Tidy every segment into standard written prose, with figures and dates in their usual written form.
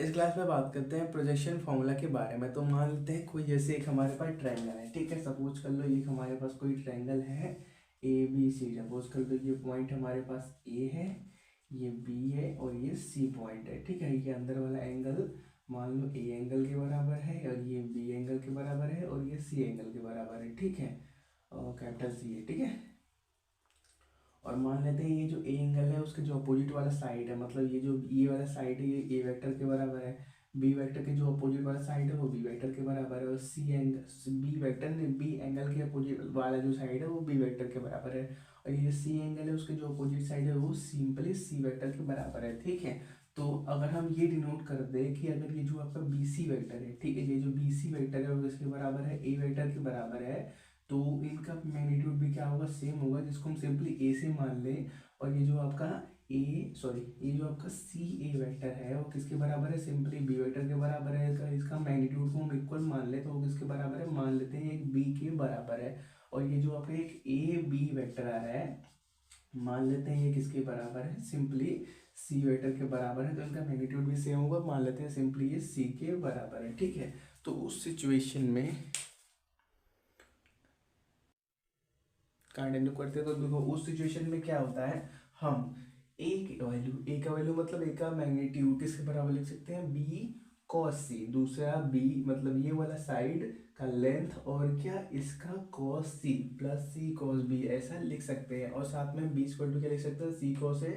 इस क्लास में बात करते हैं प्रोजेक्शन फॉर्मूला के बारे में। तो मान लेते हैं कोई जैसे एक हमारे पास ट्रायंगल है, ठीक है। सपोज कर लो ये हमारे पास कोई ट्रायंगल है ए बी सी। सपोज कर लो ये पॉइंट हमारे पास ए है, ये बी है और ये सी पॉइंट है, ठीक है। ये अंदर वाला एंगल मान लो ए एंगल के बराबर है और ये बी एंगल के बराबर है और ये सी एंगल के बराबर है, ठीक है। और कैपिटल सी है, ठीक है। और मान लेते हैं ये जो ए एंगल है उसके जो अपोजिट वाला साइड है, मतलब ये जो ये वाला साइड है ये ए वेक्टर के बराबर है, बी वेक्टर के जो अपोजिट वाला साइड है वो बी वेक्टर के बराबर है, और सी एंगल बी वेक्टर ने बी एंगल के अपोजिट वाला जो साइड है वो बी वेक्टर के बराबर है, और ये सी एंगल है उसके जो अपोजिट साइड है वो सिंपली सी वेक्टर के बराबर है, ठीक है। तो अगर हम ये डिनोट कर दें कि अगर ये जो आपका बी सी वेक्टर है, ठीक है, ये जो बी सी वेक्टर है वो किसके बराबर है, ए वेक्टर के बराबर है, तो इनका मैग्नीट्यूड भी क्या होगा, सेम होगा, जिसको हम सिंपली ए से मान लें। और ये जो आपका ये जो आपका सी ए वेक्टर है वो किसके बराबर है, सिंपली बी वेक्टर के बराबर है। इसका मैग्नीट्यूड को हम इक्वल मान ले तो वो किसके बराबर है, मान लेते हैं एक बी के बराबर है। और ये जो आपका एक ए बी वेक्टर आ रहा है मान लेते हैं ये किसके बराबर है, सिंपली सी वेक्टर के बराबर है, तो इनका मैग्नीट्यूड भी सेम होगा, मान लेते हैं सिंपली ये सी के बराबर है, ठीक है। तो उस सिचुएशन में कंटिन्यू करते हैं तो देखो उस सिचुएशन में क्या होता है, हम ए का वैल्यू मतलब ए का मैग्नीट्यूड किसके बराबर लिख सकते हैं, बी कॉस सी, दूसरा बी मतलब ये वाला साइड का लेंथ और क्या इसका cos C plus C cos B, ऐसा लिख सकते हैं। और साथ में बी स्क्वायर टू क्या लिख सकते हैं, C cos A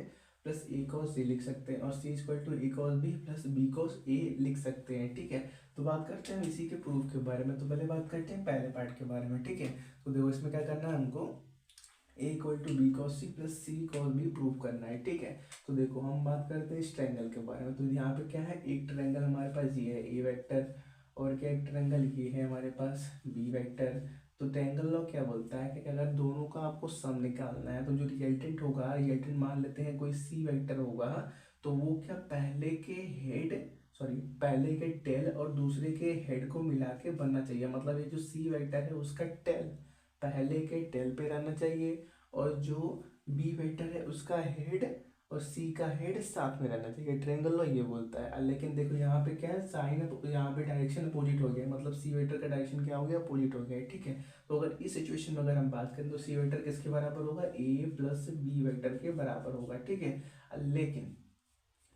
plus A cos C लिख सकते हैं, और C square to A cos B plus B cos A लिख सकते हैं, ठीक है। तो बात करते हैं इसी के प्रूफ के बारे में। तो पहले बात करते हैं पहले पार्ट के बारे में, ठीक है। तो देखो इसमें क्या करना है हमको, A equal to B cos C plus C cos B prove करना है, ठीक है। तो देखो हम बात करते हैं इस ट्रायंगल के बारे में। तो यहाँ पे क्या है, एक ट्रायंगल हमारे पास ये है ए वेक्टर, और क्या एक ट्रायंगल ये है हमारे पास बी वेक्टर। तो ट्रायंगल लॉ क्या बोलता है कि अगर दोनों का आपको सम निकालना है तो जो रिजल्टेंट होगा, रिजल्टेंट मान लेते हैं कोई सी वेक्टर होगा, तो वो क्या पहले के हेड सॉरी पहले के टेल और दूसरे के हेड को मिला के बनना चाहिए। मतलब ये जो सी वेक्टर है उसका टेल पहले के टेल पे रहना चाहिए, और जो बी वेक्टर है उसका हेड और सी का हेड साथ में रहना चाहिए। ट्रायंगल लॉ ये बोलता है। लेकिन देखो यहाँ पे क्या है, साइन यहाँ पे डायरेक्शन अपोजिट हो गया, मतलब सी वेक्टर का डायरेक्शन क्या हो गया, अपोजिट हो गया, ठीक है। तो अगर इस सिचुएशन में अगर हम बात करें तो सी वेक्टर किसके बराबर होगा, ए प्लस बी वेक्टर के बराबर होगा, ठीक है। लेकिन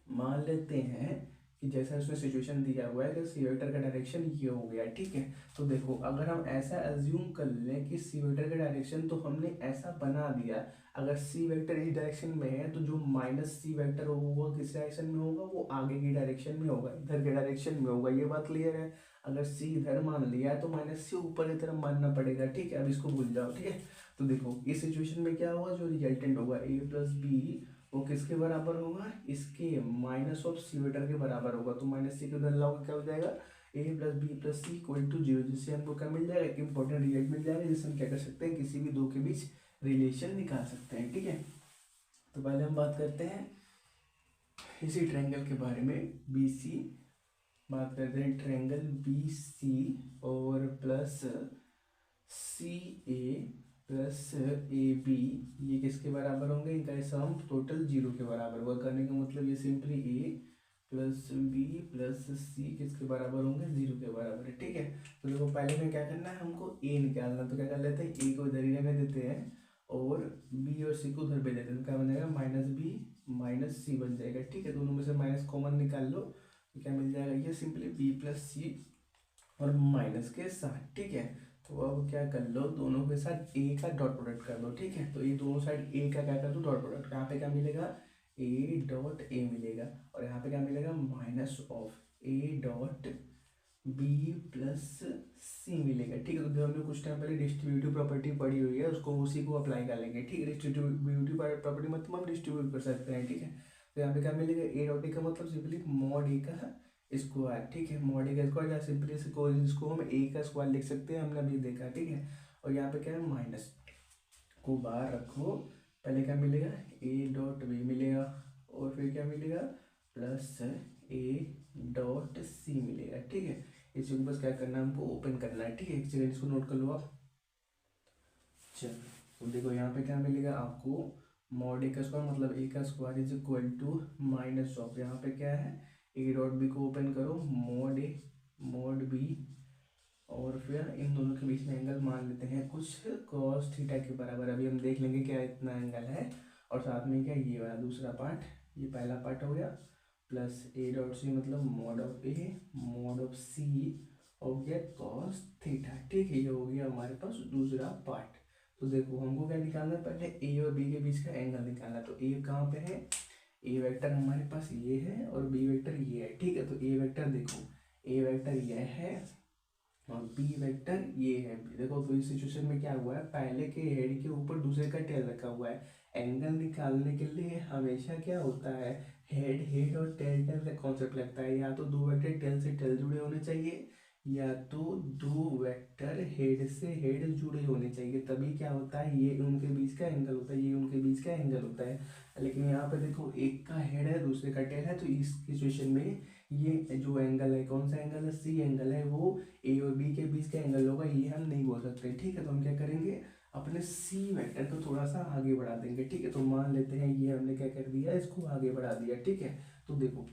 मान लेते हैं कि जैसा उसमें सिचुएशन दिया हुआ है कि सी वेक्टर का डायरेक्शन ये हो गया, ठीक है। तो देखो अगर हम ऐसा एज्यूम कर लें कि सी वेक्टर का डायरेक्शन, तो हमने ऐसा बना दिया, अगर सी वेक्टर इस डायरेक्शन में है तो जो माइनस सी वेक्टर होगा किस डायरेक्शन में होगा, वो आगे की डायरेक्शन में होगा, इधर के डायरेक्शन में होगा। ये बात क्लियर है। अगर सी इधर मान लिया है तो माइनस सी ऊपर की तरफ मानना पड़ेगा, ठीक है। अब इसको भूल जाओ, ठीक है। तो देखो इस सिचुएशन में क्या होगा, जो रिजल्टेंट होगा ए प्लस बी वो किसके बराबर होगा, इसके माइनस ऑफ सी वेक्टर के बराबर होगा। तो माइनस सी के उधर लाओगे क्या हो जाएगा, A plus B plus C equal to zero, जिससे हमको क्या मिल जाएगा, एक इंपॉर्टेंट रिजल्ट मिल जाएगा, जिससे हम क्या कर सकते हैं, किसी भी दो के बीच रिलेशन निकाल सकते हैं, ठीक है। तो पहले हम बात करते हैं इसी ट्रायंगल के बारे में, बी सी। बात करते हैं ट्रायंगल बी सी और plus C A plus A B, ये किसके बराबर होंगे, इनका सम टोटल जीरो के बराबर होगा। करने का मतलब ये सिंपली ए प्लस बी प्लस सी किसके बराबर होंगे, जीरो के बराबर है, ठीक है। तो देखो पहले में क्या करना है, हमको ए निकालना। तो क्या कर लेते हैं, ए को इधर ही रहने देते हैं और बी और सी को उधर भेज देते हैं। तो क्या बन जाएगा, माइनस बी माइनस सी बन जाएगा, ठीक है। दोनों में से माइनस कॉमन निकाल लो तो क्या मिल जाएगा, ये सिंपली बी प्लस सी और माइनस के साथ, ठीक है। तो अब क्या कर लो, दोनों के साथ ए का डॉट प्रोडक्ट कर दो, ठीक है। तो ये दोनों साइड ए का क्या कर दो, डॉट प्रोडक्ट। यहाँ पे क्या मिलेगा, ए डॉट ए मिलेगा, और यहाँ पे क्या मिलेगा, minus of A dot B plus C मिलेगा, ठीक है। तो जो हमने कुछ टाइम पहले डिस्ट्रीब्यूटिव प्रॉपर्टी पढ़ी हुई है उसको उसी को अप्लाई कर लेंगे, ठीक है। डिस्ट्रीब्यूटिव प्रॉपर्टी मतलब हम डिस्ट्रीब्यूट कर सकते हैं, ठीक है। तो यहाँ पे क्या मिलेगा, ए डॉट ए का मतलब सिंपली मॉड ए का स्क्वायर, ठीक है। मॉड ए का स्क्वायर या सिंपली इसको हम ए का स्क्वायर लिख सकते हैं, हमने अभी देखा, ठीक है। और यहाँ पे क्या है, माइनस को बाहर रखो, पहले क्या मिलेगा, ए डॉट बी मिलेगा, और फिर क्या मिलेगा, प्लस ए डॉट सी मिलेगा, ठीक है। इसी को बस क्या करना है, हमको ओपन करना है, ठीक है। एक सेकंड इसको नोट कर लो आप। चलो तो देखो यहाँ पे क्या मिलेगा आपको, मॉड ए का स्क्वायर मतलब ए का square is equal to minus of, यहाँ पे क्या है, ए डॉट बी को ओपन करो, मोड ए मोड बी, और फिर इन दोनों के बीच में एंगल मान लेते हैं कुछ cos थीटा के बराबर। अभी हम देख लेंगे क्या इतना एंगल है, और साथ में क्या ये वाला दूसरा पार्ट, ये पहला पार्ट हो गया, प्लस ए डॉट सी मतलब mod of A mod of C हो गया cos थीटा। ठीक है, ये हो गया हमारे पास दूसरा पार्ट। तो देखो हमको क्या निकालना है, पहले ए और बी के बीच का एंगल निकालना। तो ए कहाँ पे है, ए वेक्टर हमारे पास ये है और बी वेक्टर ये है। ठीक है, तो ए वेक्टर देखो, ए वेक्टर ये है और बी वेक्टर ये है। देखो तो इस सिचुएशन में क्या हुआ है, पहले के हेड के ऊपर दूसरे का टेल रखा हुआ है। एंगल निकालने के लिए हमेशा क्या होता है, हेड हेड और टेल टेल का कॉन्सेप्ट लगता है। या तो दो वेक्टर टेल से टेल जुड़े होने चाहिए, या तो दो वेक्टर हेड से हेड जुड़े होने चाहिए, तभी क्या होता है, ये उनके बीच का एंगल होता है, ये उनके बीच का एंगल होता है। लेकिन यहाँ पे देखो एक का हेड है दूसरे का टेल है, तो इस सिचुएशन में ये जो एंगल है, कौन सा एंगल है, सी एंगल है, वो ए और बी के बीच का एंगल होगा, ये हम नहीं बोल सकते। ठीक है, तो हम क्या करेंगे, अपने सी वेक्टर को थोड़ा सा आगे बढ़ा देंगे। ठीक है, तो मान लेते हैं ये हमने क्या कर दिया, इसको आगे बढ़ा दिया। ठीक है, तो देखो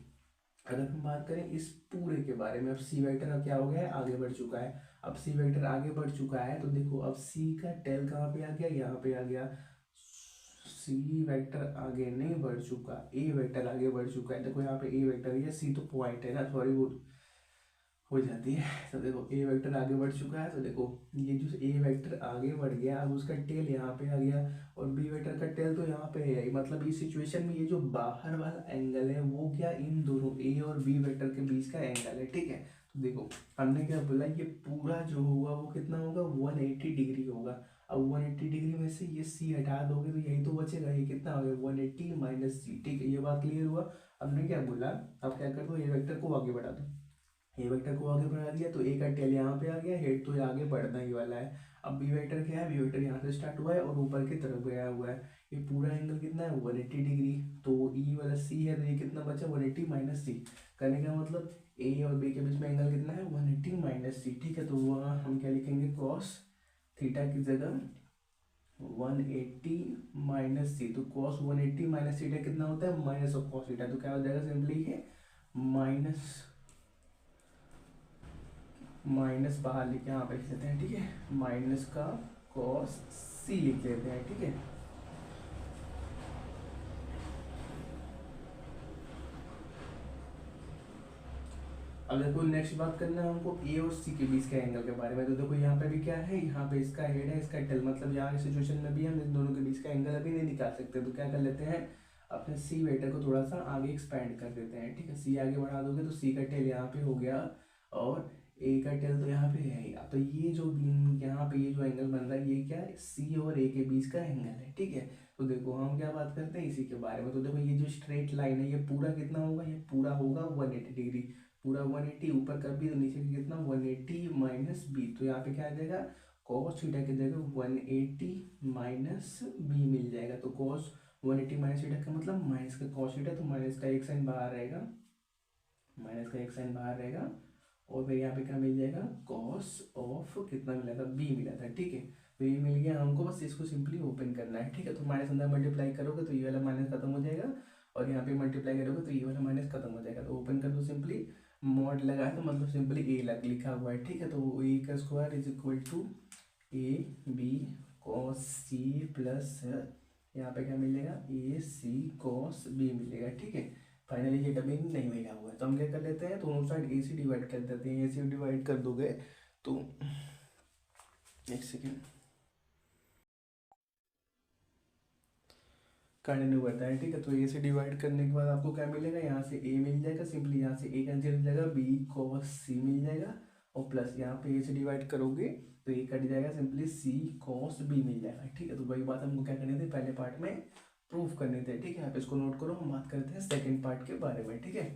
अगर हम बात करें इस पूरे के बारे में, अब सी वेक्टर अब क्या हो गया है, आगे बढ़ चुका है। अब सी वेक्टर आगे बढ़ चुका है, तो देखो अब सी का टेल कहाँ पे आ गया, यहाँ पे आ गया। सी वेक्टर आगे नहीं बढ़ चुका, ए वेक्टर आगे बढ़ चुका है। देखो यहाँ पे ए वेक्टर है, सी तो पॉइंट है ना, सॉरी वो हो जाती है। तो देखो ए वेक्टर आगे बढ़ चुका है, तो देखो ये जो ए वेक्टर आगे बढ़ गया, अब उसका टेल यहाँ पे आ गया, और बी वेक्टर का टेल तो यहाँ पे है। मतलब इस सिचुएशन में ये जो बाहर वाला एंगल है वो क्या, इन दोनों ए और बी वेक्टर के बीच का एंगल है। ठीक है, तो देखो हमने क्या बोला, ये पूरा जो होगा वो कितना होगा, 180 डिग्री होगा। अब 180 डिग्री में से ये सी हटा दोगे तो यही तो बचेगा, ये कितना हो गया, 180 माइनस सी। ठीक है, ये बात क्लियर हुआ। हमने क्या बोला, अब क्या कर दो, ए वेक्टर को आगे बढ़ा दो। ए वेक्टर को आगे बढ़ा दिया तो ए का टेल यहाँ पे आ गया, हेड तो आगे बढ़ना ही वाला है। अब बी वेक्टर क्या है, बी वेक्टर यहाँ से स्टार्ट हुआ है और ऊपर की तरफ गया हुआ है। ये पूरा एंगल कितना है, 180 डिग्री। तो ई वाला सी है, तो ये कितना बचा, 180 माइनस सी। करने का मतलब ए और बी के बीच में एंगल कितना है, 180 माइनस सी। ठीक है, तो वहाँ हम क्या लिखेंगे, कॉस थीटा की जगह 180 माइनस सी। तो कॉस 180 माइनस थीटा कितना होता है, माइनस ऑफ कॉस थीटा। तो क्या हो जाएगा, सिंपली ये माइनस माइनस बाहर लेके यहाँ पे लिख लेते हैं। ठीक है, माइनस का कॉस सी लिख लेते हैं। ठीक है, अब देखो नेक्स्ट बात करना है हमको ए और सी के बीच के एंगल के बारे में। तो देखो यहाँ पे भी क्या है, यहाँ पे इसका हेड है, इसका टेल, मतलब यहाँ सिचुएशन में भी हम इन दोनों के बीच का एंगल अभी नहीं निकाल सकते। तो क्या कर लेते हैं, अपने सी वेक्टर को थोड़ा सा आगे एक्सपेंड कर देते हैं। ठीक है, सी आगे बढ़ा दोगे तो सी का टेल यहाँ पे हो गया, और ए का टेल तो यहाँ पे है ही। तो ये जो यहाँ पे ये जो एंगल बन रहा है, ये क्या है, सी और ए के बीच का एंगल है। ठीक है, तो देखो हम क्या बात करते हैं, इसी के बारे में। तो देखो ये जो स्ट्रेट लाइन है, ये पूरा कितना होगा, ये पूरा होगा 180 डिग्री। पूरा 180 ऊपर का बी, तो नीचे का कितना, 180 माइनस बी। तो यहाँ पे क्या आ जाएगा, कॉस थीटा की जगह 180 माइनस बी मिल जाएगा। तो कॉस 180 माइनस थीटा का मतलब माइनस का कॉस थीटा, तो माइनस का एक साइन बाहर रहेगा, माइनस का एक साइन बाहर रहेगा। और फिर यहाँ पे क्या मिल जाएगा, कॉस ऑफ कितना मिला था, बी मिला था। ठीक है, तो ये मिल गया हमको, बस इसको सिंपली ओपन करना है। ठीक है, तो माइनस अंदर मल्टीप्लाई करोगे तो ये वाला माइनस खत्म हो जाएगा, और यहाँ पे मल्टीप्लाई करोगे तो ये वाला माइनस खत्म हो जाएगा। तो ओपन कर दो सिंपली, मॉड लगा है तो मतलब सिंपली ए लग लिखा हुआ है। ठीक है, तो ए का square is equal to A B cos C plus यहाँ पे क्या मिलेगा, ए सी कॉस बी मिलेगा। ठीक है, फाइनली ये डबिंग नहीं मिला हुआ है, तो हम क्या कर लेते हैं, दोनों साइड ए सी डिवाइड कर देते हैं। ए सी डिवाइड कर दोगे तो एक सेकेंड कंटिन्यू करता है। ठीक है, तो ए से डिवाइड करने के बाद आपको क्या मिलेगा, यहाँ से ए मिल जाएगा, सिंपली यहाँ से ए कैंसिल हो जाएगा, बी कॉस सी मिल जाएगा, और प्लस यहाँ पे ए से डिवाइड करोगे तो ए कट जाएगा, सिंपली सी कॉस बी मिल जाएगा। ठीक है, तो वही बात हमको क्या करनी थी, पहले पार्ट में प्रूफ करने थे। ठीक है, आप इसको नोट करो, हम बात करते हैं सेकेंड पार्ट के बारे में। ठीक है,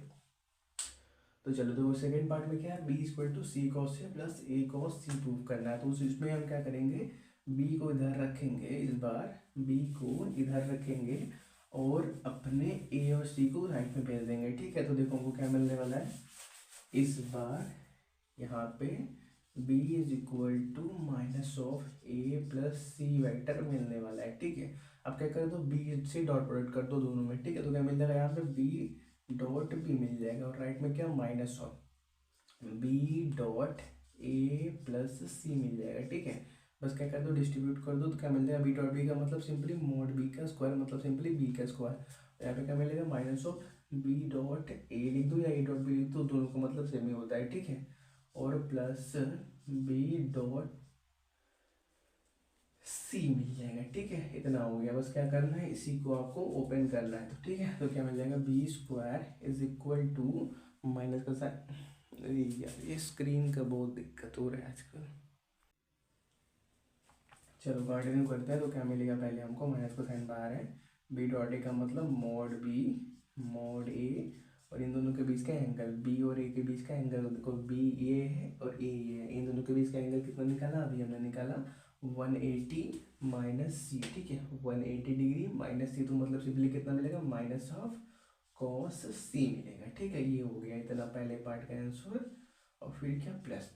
तो चलो देखो सेकेंड पार्ट में क्या है, B equal to C cos A plus A cos C prove करना है। तो उसमें हम क्या करेंगे, बी को इधर रखेंगे, इस बार बी को इधर रखेंगे और अपने ए और सी को राइट में भेज देंगे। ठीक है, तो देखो हमको क्या मिलने वाला है, इस बार यहाँ पे b is equal to minus of A plus C vector मिलने वाला है। ठीक है, अब क्या कर दो, b से डॉट प्रोडक्ट कर दो दोनों में। ठीक है, तो क्या मिल जाएगा यहाँ पे b डॉट बी मिल जाएगा, और राइट में क्या minus of B dot A plus C मिल जाएगा। ठीक है, बस क्या कर दो, डिस्ट्रीब्यूट कर दो, तो क्या मिल जाएगा, बी डॉट बी का मतलब सिंपली मोड बी का स्क्वायर, मतलब सिंपली बी का स्क्वायर। यहाँ पे क्या मिलेगा, minus of B dot A लिख दो या ए डॉट बी लिख दो, दोनों का मतलब सेम ही होता है। ठीक है, और प्लस बी डॉट सी मिल जाएगा। ठीक है, इतना हो गया, बस क्या करना है, इसी को आपको ओपन करना है। तो ठीक है, तो क्या मिल जाएगा, B square is equal to minus का साइन, अरे यार ये स्क्रीन का बहुत दिक्कत हो रहा है आजकल। चलो कंटिन्यू करते हैं। तो क्या मिलेगा, पहले हमको माइनस का साइन बाहर है, बी डॉट ए का मतलब मोड बी मोड ए, और इन दोनों के बीच का एंगल, बी और ए के बीच का एंगल देखो, बी ये है और ए ये है, इन दोनों के बीच का एंगल कितना निकाला, अभी हमने निकाला 180 माइनस सी। ठीक है, 180 डिग्री माइनस सी, तो मतलब सिंपली कितना मिलेगा, माइनस ऑफ कॉस सी मिलेगा। ठीक है, ये हो गया इतना पहले पार्ट का आंसर। और फिर क्या, प्लस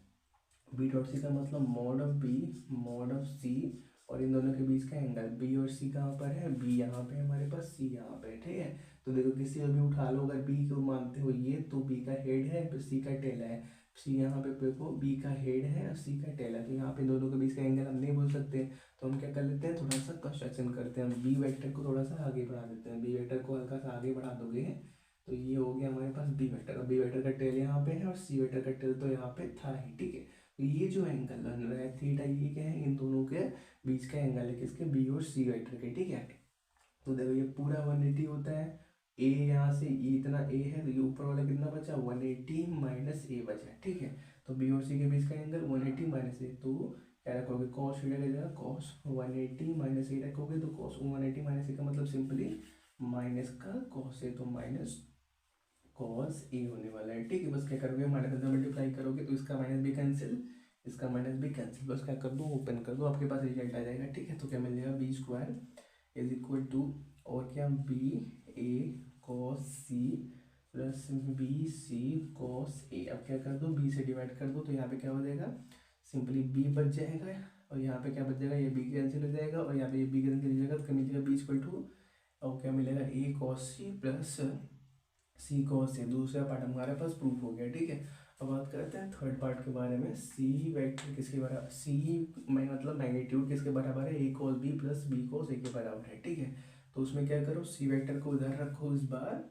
बी डॉट सी का मतलब mod of B mod of C, और इन दोनों के बीच का एंगल, बी और सी कहाँ पर है, बी यहाँ पे हमारे पास, सी यहाँ पे। ठीक है, तो देखो किसी को भी उठा लो, अगर बी को मानते हो ये, तो बी का हेड है, सी का टेल है, सी यहाँ पे देखो बी का हेड है और सी का टेल है, तो यहाँ पे दोनों के बीच का एंगल हम नहीं बोल सकते, तो हम क्या कर लेते हैं, थोड़ा सा कंस्ट्रक्शन करते हैं, हम बी वेक्टर को थोड़ा सा आगे बढ़ा देते हैं, बी वेक्टर को हल्का सा आगे बढ़ा दोगे तो ये हो गया हमारे पास बी वेक्टर, बी वेक्टर का टेल यहाँ पे है और सी वेक्टर का टेल तो यहाँ पे था ही। ठीक है, तो ये जो एंगल बन रहा है थीटा, ये क्या है, इन दोनों के बीच का एंगल है, किसके, बी और सी वेक्टर के। ठीक है, तो देखो ये पूरा 180 होता है, ए यहाँ से ये इतना ए है, तो ये ऊपर वाला कितना बचा, 180 माइनस ए बचा। ठीक है, तो बी और सी के बीच का एंगल 180 माइनस ए, तो क्या रखोगे, कॉस थीटा की जगह कॉस 180 माइनस ए रखोगे, तो कॉस 180 माइनस ए का मतलब सिंपली माइनस का कॉस ए, तो माइनस कॉस ए होने वाला है। ठीक है, बस क्या करोगे, माइनस से मल्टीप्लाई करोगे तो इसका माइनस भी कैंसिल, इसका माइनस भी कैंसिल, बस क्या कर दो, ओपन कर दो, आपके पास रिजल्ट आ जाएगा। ठीक है, तो क्या मिल जाएगा, B square is equal to, और क्या, B A cos C plus B C cos A. अब क्या कर दो, बी से डिवाइड कर दो, तो यहाँ पे क्या हो जाएगा, सिंपली बी बच जाएगा, और यहाँ पे क्या बच जाएगा, ये बी कैंसिल हो जाएगा, और यहाँ पे ये बी कैंसिल हो जाएगा, तो क्या मिलेगा, बी इक्वल टू, और क्या मिलेगा, ए cos C plus C cos ए। दूसरा पार्ट हमारे पास प्रूफ हो गया। ठीक है, अब बात करते हैं थर्ड पार्ट के बारे में, सी वेक्टर किसके बराबर, सी में मतलब मैग्नीट्यूड किसके बराबर है, A cos B plus B cos A के बराबर है। ठीक है, तो उसमें क्या करो, सी वेक्टर को उधर रखो इस बार,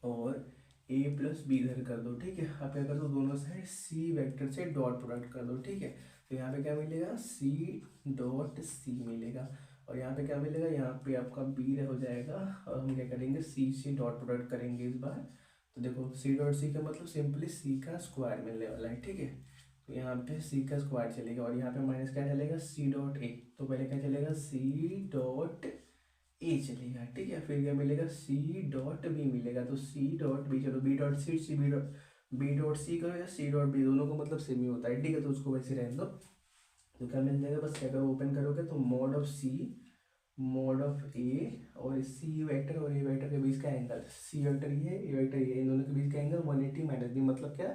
और ए प्लस बी इधर कर दो। ठीक है, अब क्या कर दो, दोनों साइड सी वेक्टर से डॉट प्रोडक्ट कर दो। ठीक है, तो यहाँ पे क्या मिलेगा, सी डॉट सी मिलेगा, और यहाँ पे क्या मिलेगा, यहाँ पे आपका बी हो जाएगा, और हम क्या करेंगे, सी से डॉट प्रोडक्ट करेंगे इस बार। तो देखो सी डॉट सी का मतलब सिंपली सी का स्क्वायर मिलने वाला है। ठीक है, तो यहाँ पे सी का स्क्वायर चलेगा, और यहाँ पे माइनस क्या चलेगा, सी डॉट ए, तो पहले क्या चलेगा, सी डॉट ए चलेगा। ठीक है, फिर क्या मिलेगा, सी डॉट बी मिलेगा, तो सी डॉट बी, चलो B dot C, B dot C करो या सी डॉट बी, दोनों को मतलब सेम ही होता है। ठीक है, तो उसको वैसे रहने दो, तो क्या मिल जाएगा, बस क्या करो, ओपन करोगे तो mod of C mod of A, और सी वेक्टर और ए वेक्टर के बीच का एंगल, सी वेक्टर ये ए वेक्टर ये, इन दोनों के बीच का एंगल 180 माइनस बी, मतलब क्या,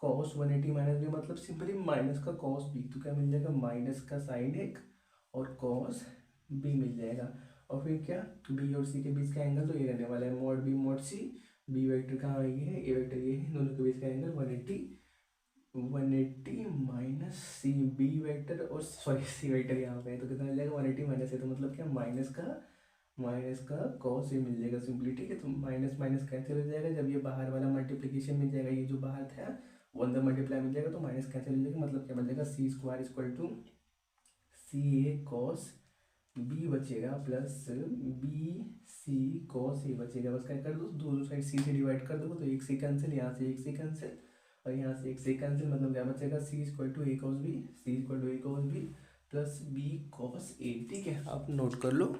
कॉस 180 माइनस बी, मतलब सिंपली माइनस का कॉस बी, तो क्या मिल जाएगा, माइनस का साइन एक और कॉस बी मिल जाएगा। और फिर क्या, बी और सी के बीच का एंगल तो ये रहने वाला है, मोड बी मोड सी, बी वेक्टर कहाँ ये है, ए वेक्टर ये है, दोनों के बीच का एंगल 180 माइनस सी, बी वेक्टर और सॉरी सी वेक्टर यहाँ पे है, तो कितना मिल जाएगा, 180 माइनस है, तो मतलब क्या, माइनस का कॉस ए मिल जाएगा सिंपली। ठीक है, तो माइनस माइनस कैंसिल हो जाएगा, जब ये बाहर वाला मल्टीप्लीकेशन मिल जाएगा, ये जो बाहर था वो अंदर मल्टीप्लाई मिल जाएगा, तो माइनस कैंसिल हो जाएगा, मतलब क्या मिल जाएगा, C square equal to C A cos B बचेगा plus B C cos A बचेगा। बस क्या कर दो, दोनों साइड सी से डिवाइड कर दो, तो एक से कैंसिल, यहाँ से एक से कैंसिल, और यहाँ से एक से कैंसिल, मतलब क्या बचेगा, C equal to A cos B, C equal to A cos B plus B cos A. ठीक है, आप नोट कर लो।